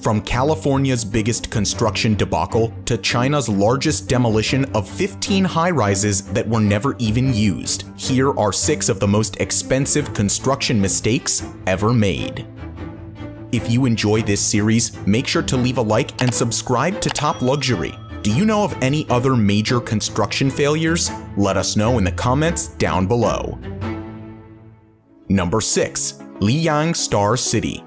From California's biggest construction debacle to China's largest demolition of 15 high-rises that were never even used, here are 6 of the most expensive construction mistakes ever made. If you enjoy this series, make sure to leave a like and subscribe to Top Luxury. Do you know of any other major construction failures? Let us know in the comments down below. Number 6. Liang Star City.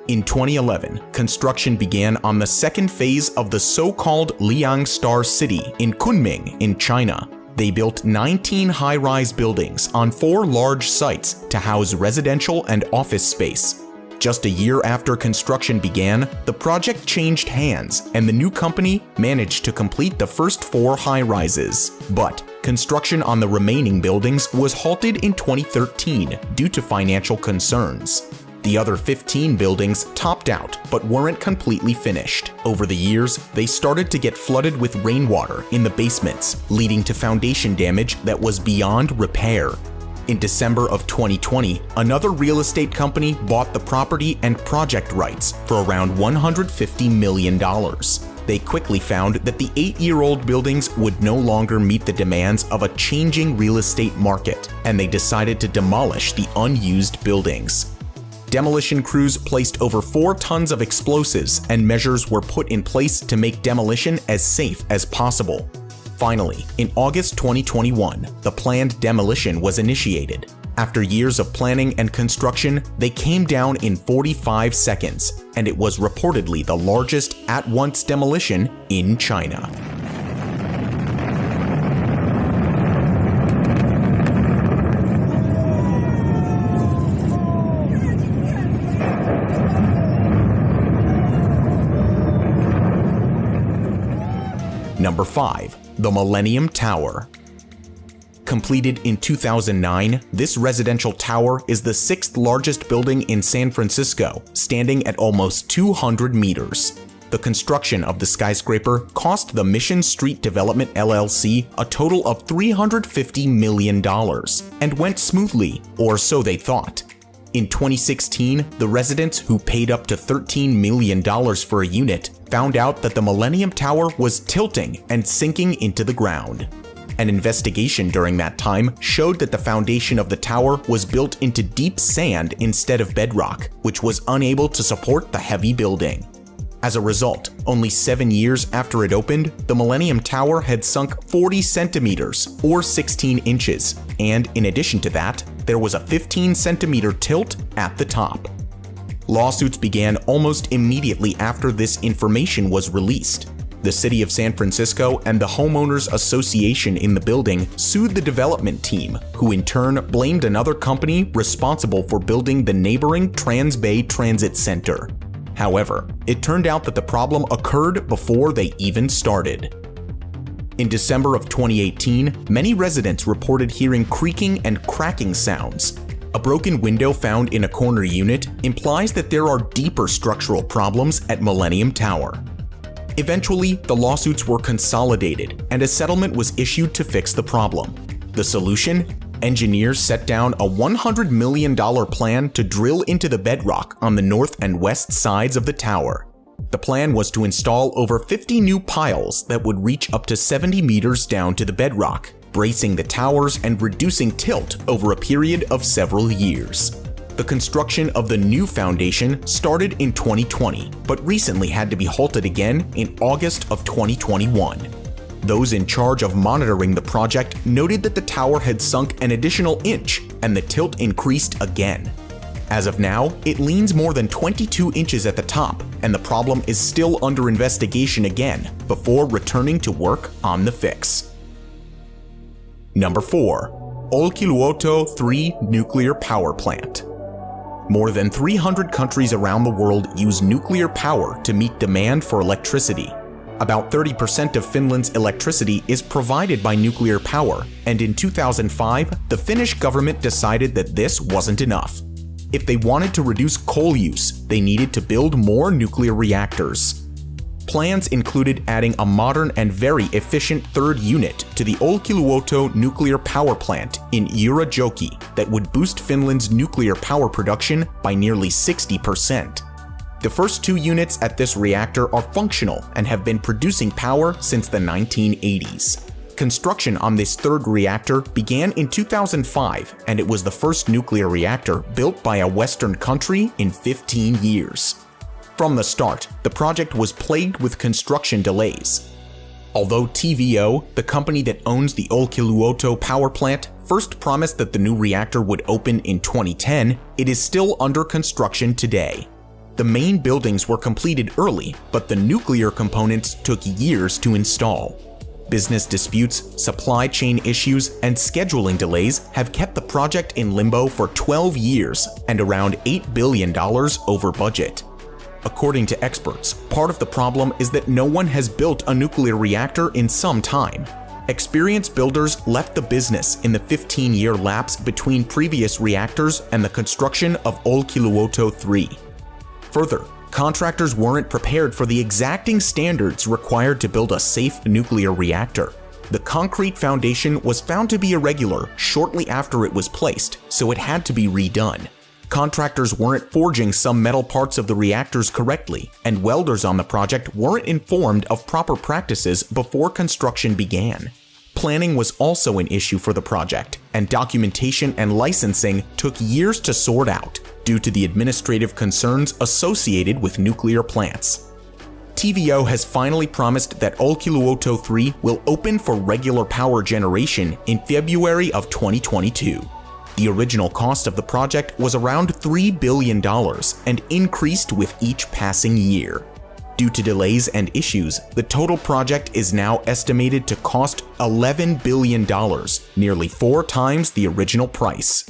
In 2011, construction began on the second phase of the so-called Liang Star City in Kunming in China. They built 19 high-rise buildings on 4 large sites to house residential and office space. Just a year after construction began, the project changed hands and the new company managed to complete the first 4 high-rises. But construction on the remaining buildings was halted in 2013 due to financial concerns. The other 15 buildings topped out but weren't completely finished. Over the years, they started to get flooded with rainwater in the basements, leading to foundation damage that was beyond repair. In December of 2020, another real estate company bought the property and project rights for around $150 million. They quickly found that the 8-year-old buildings would no longer meet the demands of a changing real estate market, and they decided to demolish the unused buildings. Demolition crews placed over 4 tons of explosives, and measures were put in place to make demolition as safe as possible. Finally, in August 2021, the planned demolition was initiated. After years of planning and construction, they came down in 45 seconds, and it was reportedly the largest at-once demolition in China. Number 5. The Millennium Tower. Completed in 2009, this residential tower is the 6th largest building in San Francisco, standing at almost 200 meters. The construction of the skyscraper cost the Mission Street Development LLC a total of $350 million, and went smoothly, or so they thought. In 2016, the residents who paid up to $13 million for a unit found out that the Millennium Tower was tilting and sinking into the ground. An investigation during that time showed that the foundation of the tower was built into deep sand instead of bedrock, which was unable to support the heavy building. As a result, only 7 years after it opened, the Millennium Tower had sunk 40 centimeters or 16 inches, and in addition to that, there was a 15-centimeter tilt at the top. Lawsuits began almost immediately after this information was released. The city of San Francisco and the homeowners association in the building sued the development team, who in turn blamed another company responsible for building the neighboring Transbay Transit Center. However, it turned out that the problem occurred before they even started. In December of 2018, many residents reported hearing creaking and cracking sounds. A broken window found in a corner unit implies that there are deeper structural problems at Millennium Tower. Eventually, the lawsuits were consolidated and a settlement was issued to fix the problem. The solution? Engineers set down a $100 million plan to drill into the bedrock on the north and west sides of the tower. The plan was to install over 50 new piles that would reach up to 70 meters down to the bedrock, bracing the towers and reducing tilt over a period of several years. The construction of the new foundation started in 2020, but recently had to be halted again in August of 2021. Those in charge of monitoring the project noted that the tower had sunk an additional inch and the tilt increased again. As of now, it leans more than 22 inches at the top, and the problem is still under investigation again before returning to work on the fix. Number 4. Olkiluoto 3 Nuclear Power Plant. More than 300 countries around the world use nuclear power to meet demand for electricity. About 30% of Finland's electricity is provided by nuclear power, and in 2005, the Finnish government decided that this wasn't enough. If they wanted to reduce coal use, they needed to build more nuclear reactors. Plans included adding a modern and very efficient third unit to the Olkiluoto nuclear power plant in Urajoki that would boost Finland's nuclear power production by nearly 60%. The first 2 units at this reactor are functional and have been producing power since the 1980s. Construction on this 3rd reactor began in 2005, and it was the first nuclear reactor built by a Western country in 15 years. From the start, the project was plagued with construction delays. Although TVO, the company that owns the Olkiluoto power plant, first promised that the new reactor would open in 2010, it is still under construction today. The main buildings were completed early, but the nuclear components took years to install. Business disputes, supply chain issues, and scheduling delays have kept the project in limbo for 12 years and around $8 billion over budget. According to experts, part of the problem is that no one has built a nuclear reactor in some time. Experienced builders left the business in the 15-year lapse between previous reactors and the construction of Olkiluoto 3. Further, contractors weren't prepared for the exacting standards required to build a safe nuclear reactor. The concrete foundation was found to be irregular shortly after it was placed, so it had to be redone. Contractors weren't forging some metal parts of the reactors correctly, and welders on the project weren't informed of proper practices before construction began. Planning was also an issue for the project, and documentation and licensing took years to sort out due to the administrative concerns associated with nuclear plants. TVO has finally promised that Olkiluoto 3 will open for regular power generation in February of 2022. The original cost of the project was around $3 billion and increased with each passing year. Due to delays and issues, the total project is now estimated to cost $11 billion, nearly 4 times the original price.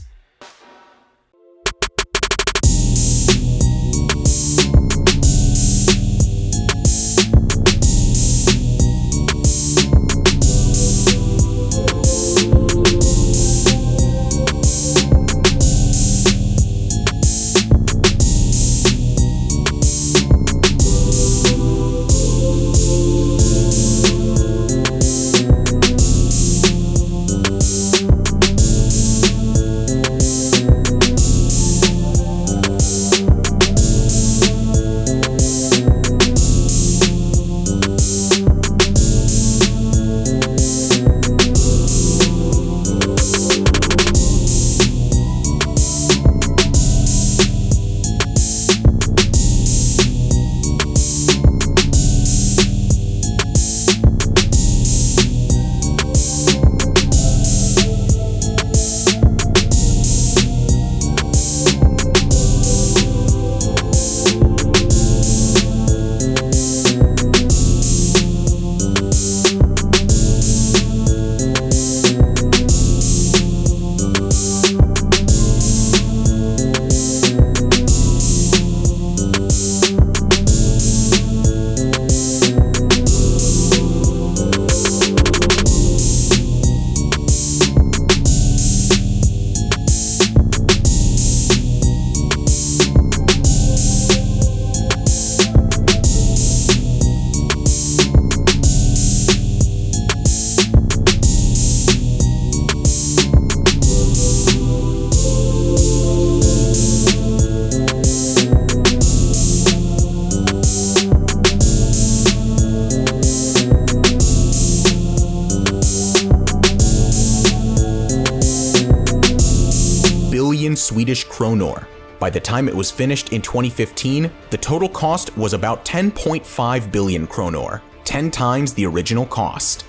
Swedish kronor. By the time it was finished in 2015, the total cost was about 10.5 billion kronor, 10 times the original cost.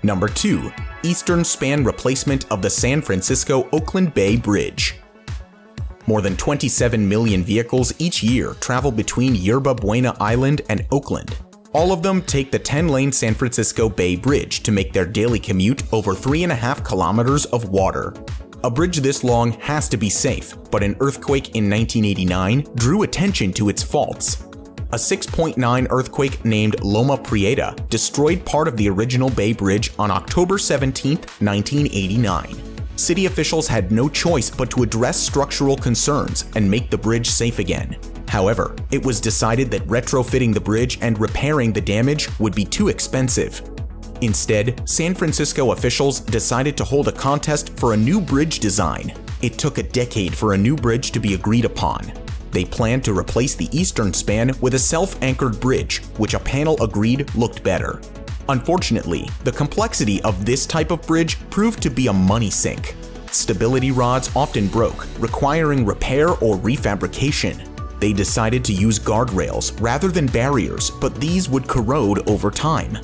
Number 2. Eastern span replacement of the San Francisco-Oakland Bay Bridge. More than 27 million vehicles each year travel between Yerba Buena Island and Oakland. All of them take the 10-lane San Francisco Bay Bridge to make their daily commute over 3.5 kilometers of water. A bridge this long has to be safe, but an earthquake in 1989 drew attention to its faults. A 6.9 earthquake named Loma Prieta destroyed part of the original Bay Bridge on October 17, 1989. City officials had no choice but to address structural concerns and make the bridge safe again. However, it was decided that retrofitting the bridge and repairing the damage would be too expensive. Instead, San Francisco officials decided to hold a contest for a new bridge design. It took a decade for a new bridge to be agreed upon. They planned to replace the eastern span with a self-anchored bridge, which a panel agreed looked better. Unfortunately, the complexity of this type of bridge proved to be a money sink. Stability rods often broke, requiring repair or refabrication. They decided to use guardrails rather than barriers, but these would corrode over time.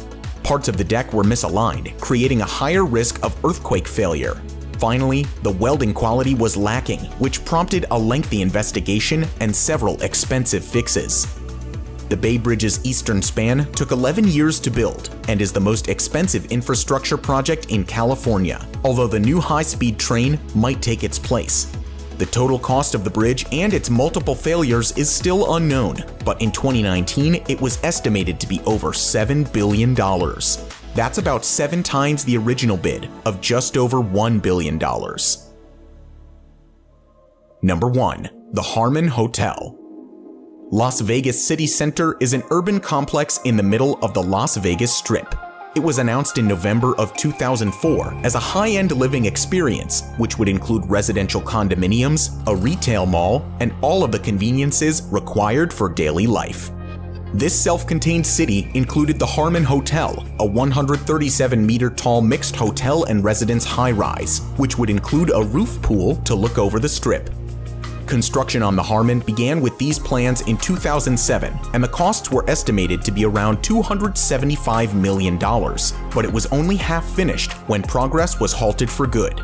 Parts of the deck were misaligned, creating a higher risk of earthquake failure. Finally, the welding quality was lacking, which prompted a lengthy investigation and several expensive fixes. The Bay Bridge's eastern span took 11 years to build and is the most expensive infrastructure project in California, although the new high-speed train might take its place. The total cost of the bridge and its multiple failures is still unknown, but in 2019 it was estimated to be over $7 billion. That's about 7 times the original bid of just over $1 billion. Number 1. The Harmon Hotel. Las Vegas City Center is an urban complex in the middle of the Las Vegas Strip. It was announced in November of 2004 as a high-end living experience, which would include residential condominiums, a retail mall, and all of the conveniences required for daily life. This self-contained city included the Harmon Hotel, a 137-meter-tall mixed hotel and residence high-rise, which would include a roof pool to look over the Strip. Construction on the Harmon began with these plans in 2007, and the costs were estimated to be around $275 million, but it was only half finished when progress was halted for good.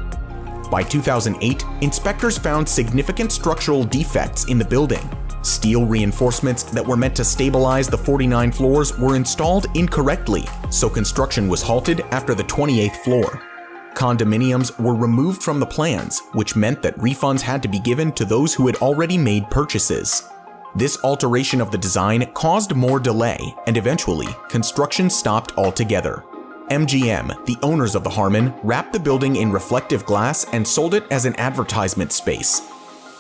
By 2008, inspectors found significant structural defects in the building. Steel reinforcements that were meant to stabilize the 49 floors were installed incorrectly, so construction was halted after the 28th floor. Condominiums were removed from the plans, which meant that refunds had to be given to those who had already made purchases. This alteration of the design caused more delay, and eventually, construction stopped altogether. MGM, the owners of the Harmon, wrapped the building in reflective glass and sold it as an advertisement space.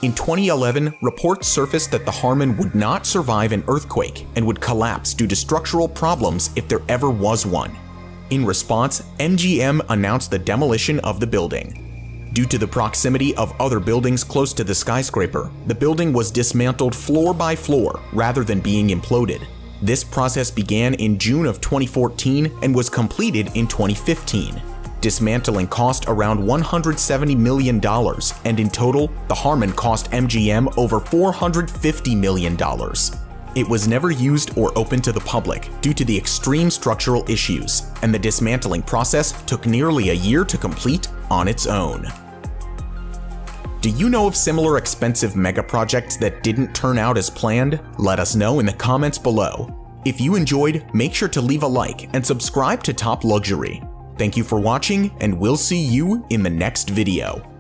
In 2011, reports surfaced that the Harmon would not survive an earthquake and would collapse due to structural problems if there ever was one. In response, MGM announced the demolition of the building. Due to the proximity of other buildings close to the skyscraper, the building was dismantled floor by floor rather than being imploded. This process began in June of 2014 and was completed in 2015. Dismantling cost around $170 million, and in total, the Harmon cost MGM over $450 million. It was never used or open to the public due to the extreme structural issues, and the dismantling process took nearly a year to complete on its own. Do you know of similar expensive mega projects that didn't turn out as planned? Let us know in the comments below. If you enjoyed, make sure to leave a like and subscribe to Top Luxury. Thank you for watching, and we'll see you in the next video.